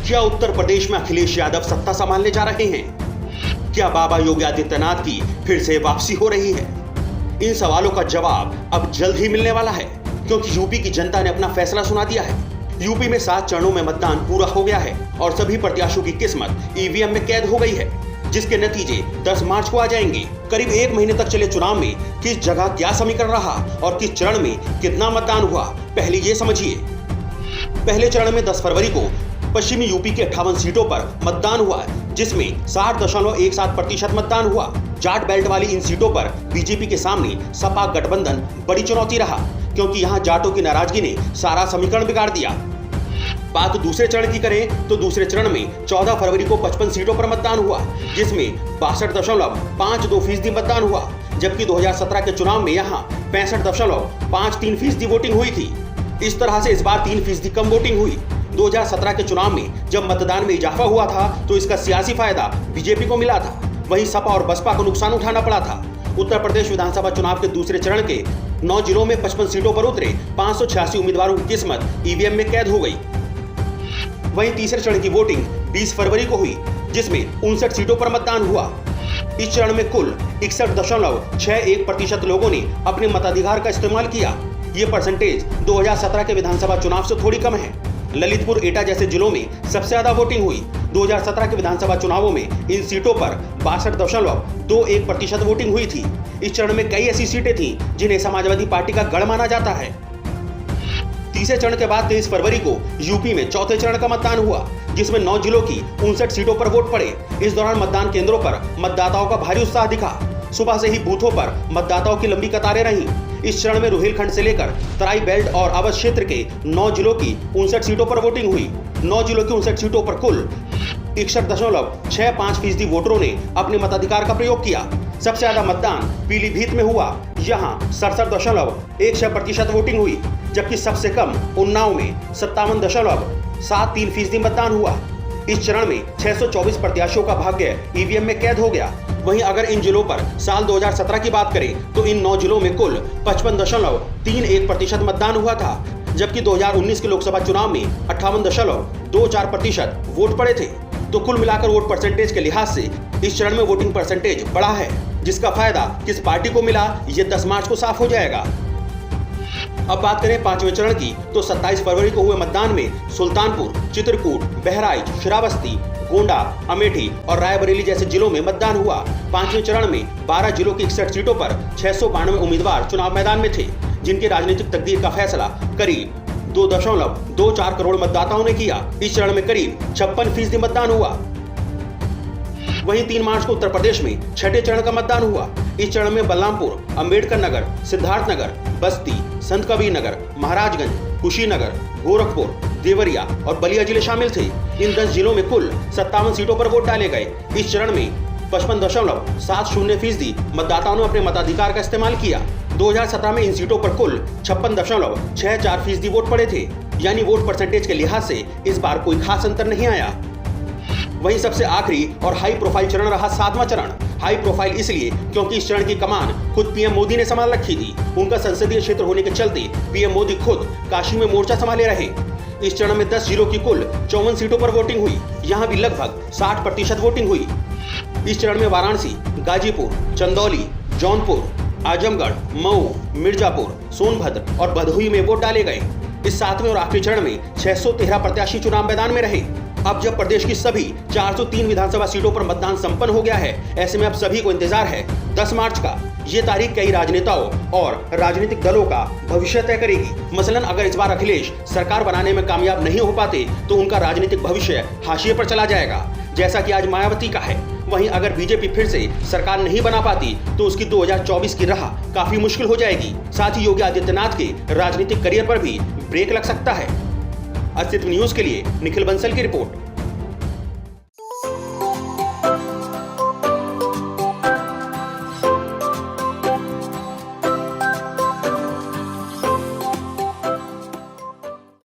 क्या उत्तर प्रदेश में अखिलेश यादव सत्ता संभालने जा रहे हैं? क्या बाबा योगी आदित्यनाथ की फिर से वापसी हो रही है? इन सवालों का जवाब अब जल्द ही मिलने वाला है, क्योंकि यूपी की जनता ने अपना फैसला सुना दिया है। यूपी में 7 चरणों में मतदान पूरा हो गया है और सभी प्रत्याशियों की किस्मत ईवीएम में कैद हो गई है, जिसके नतीजे 10 मार्च को आ जाएंगे। करीब 1 महीने तक चले चुनाव में किस जगह क्या समीकरण रहा और किस चरण में कितना मतदान हुआ, पहले ये समझिए। पहले चरण में 10 फरवरी को पश्चिमी यूपी के 58 सीटों पर मतदान हुआ, जिसमें 60.17% मतदान हुआ। जाट बेल्ट वाली इन सीटों पर बीजेपी के सामने सपा गठबंधन बड़ी चुनौती रहा, क्योंकि यहां जाटों की नाराजगी ने सारा समीकरण बिगाड़ दिया। बात दूसरे चरण की करें तो दूसरे चरण में 14 फरवरी को 55 सीटों पर मतदान हुआ, जिसमें 62.52% मतदान हुआ, जबकि 2017 के चुनाव में यहां 65.53% वोटिंग हुई थी। इस तरह से इस बार 3% कम वोटिंग हुई। 2017 के चुनाव में जब मतदान में इजाफा हुआ था तो इसका सियासी फायदा बीजेपी को मिला था, वहीं सपा और बसपा को नुकसान उठाना पड़ा था। उत्तर प्रदेश विधानसभा चुनाव के दूसरे चरण के 9 जिलों में 55 सीटों पर उतरे 586 उम्मीदवारों की किस्मत ईवीएम में कैद हो गई। वहीं तीसरे चरण की वोटिंग 20 फरवरी को हुई, जिसमें 59 सीटों पर मतदान हुआ। इस चरण में कुल 61.61% लोगों ने अपने मताधिकार का इस्तेमाल किया। ये परसेंटेज 2017 के विधानसभा चुनाव से थोड़ी कम है। ललितपुर, एटा जैसे जिलों में सबसे ज्यादा वोटिंग हुई। 2017 के विधानसभा चुनावों में इन सीटों पर 62.21% वोटिंग हुई थी। इस चरण में कई ऐसी सीटें थीं जिन्हें समाजवादी पार्टी का गढ़ माना जाता है। तीसरे चरण के बाद 23 फरवरी को यूपी में चौथे चरण का मतदान हुआ, जिसमें 9 जिलों की 59 सीटों पर वोट पड़े। इस दौरान मतदान केंद्रों पर मतदाताओं का भारी उत्साह दिखा। सुबह से ही बूथों पर मतदाताओं की लंबी कतारें रहीं। इस चरण में रुहेलखंड से लेकर तराई बेल्ट और अवध क्षेत्र के 9 जिलों की 59 सीटों पर वोटिंग हुई। 9 जिलों की 59 सीटों पर कुल 61.65% वोटरों ने अपने मताधिकार का प्रयोग किया। सबसे ज्यादा मतदान पीलीभीत में हुआ, यहाँ 67.16% वोटिंग हुई, जबकि सबसे कम उन्नाव में 57.73% मतदान हुआ। इस चरण में 624 प्रत्याशियों का भाग्य ईवीएम में कैद हो गया। वहीं अगर इन जिलों पर साल 2017 की बात करें तो इन 9 जिलों में कुल 55.31% मतदान हुआ था, जबकि 2019 के लोकसभा चुनाव में 58.24% वोट पड़े थे। तो कुल मिलाकर वोट परसेंटेज के लिहाज से इस चरण में वोटिंग परसेंटेज बढ़ा है। जिसका फायदा किस पार्टी को मिला, ये 10 मार्च को साफ हो जाएगा। अब बात करें 5वें चरण की तो 27 फरवरी को हुए मतदान में सुल्तानपुर, चित्रकूट, बहराइच, श्रावस्ती, गोंडा, अमेठी और रायबरेली जैसे जिलों में मतदान हुआ। 5वें चरण में 12 जिलों की 61 सीटों पर 692 उम्मीदवार चुनाव मैदान में थे, जिनकी राजनीतिक तकदीर का फैसला करीब 2.24 करोड़ मतदाताओं ने किया। इस चरण में करीब 56% मतदान हुआ। वहीं 3 मार्च को उत्तर प्रदेश में छठे चरण का मतदान हुआ। इस चरण में बलरामपुर, अंबेडकर नगर, सिद्धार्थनगर, बस्ती, संत कबीर नगर, महाराजगंज, कुशीनगर, गोरखपुर, देवरिया और बलिया जिले शामिल थे। इन 10 जिलों में कुल 57 सीटों पर वोट डाले गए। इस चरण में 55.70% मतदाताओं ने अपने मताधिकार का इस्तेमाल किया। 2017 में इन सीटों पर कुल 56.64% वोट पड़े थे, यानी वोट परसेंटेज के लिहाज से इस बार कोई खास अंतर नहीं आया। वहीं सबसे आखिरी और हाई प्रोफाइल चरण रहा 7वां चरण। हाई प्रोफाइल इसलिए क्योंकि इस चरण की कमान खुद पीएम मोदी ने संभाल रखी थी। उनका संसदीय क्षेत्र होने के चलते पीएम मोदी खुद काशी में मोर्चा संभाले रहे। इस चरण में 10 जिलों की कुल 54 सीटों पर वोटिंग हुई। यहाँ भी लगभग 60% वोटिंग हुई। इस चरण में वाराणसी, गाजीपुर, चंदौली, जौनपुर, आजमगढ़, मऊ, मिर्जापुर, सोनभद्र और भदोही में वोट डाले गए। इस 7वें और आखिरी चरण में 613 प्रत्याशी चुनाव मैदान में रहे। अब जब प्रदेश की सभी 403 विधानसभा सीटों पर मतदान संपन्न हो गया है, ऐसे में अब सभी को इंतजार है 10 मार्च का। ये तारीख कई राजनेताओं और राजनीतिक दलों का भविष्य तय करेगी। मसलन अगर इस बार अखिलेश सरकार बनाने में कामयाब नहीं हो पाते तो उनका राजनीतिक भविष्य हाशिए पर चला जाएगा, जैसा कि आज मायावती का है। वहीं अगर बीजेपी फिर से सरकार नहीं बना पाती तो उसकी 2024 की राह काफी मुश्किल हो जाएगी। साथ ही योगी आदित्यनाथ के राजनीतिक करियर पर भी ब्रेक लग सकता है। अस्तित्व न्यूज के लिए निखिल बंसल की रिपोर्ट।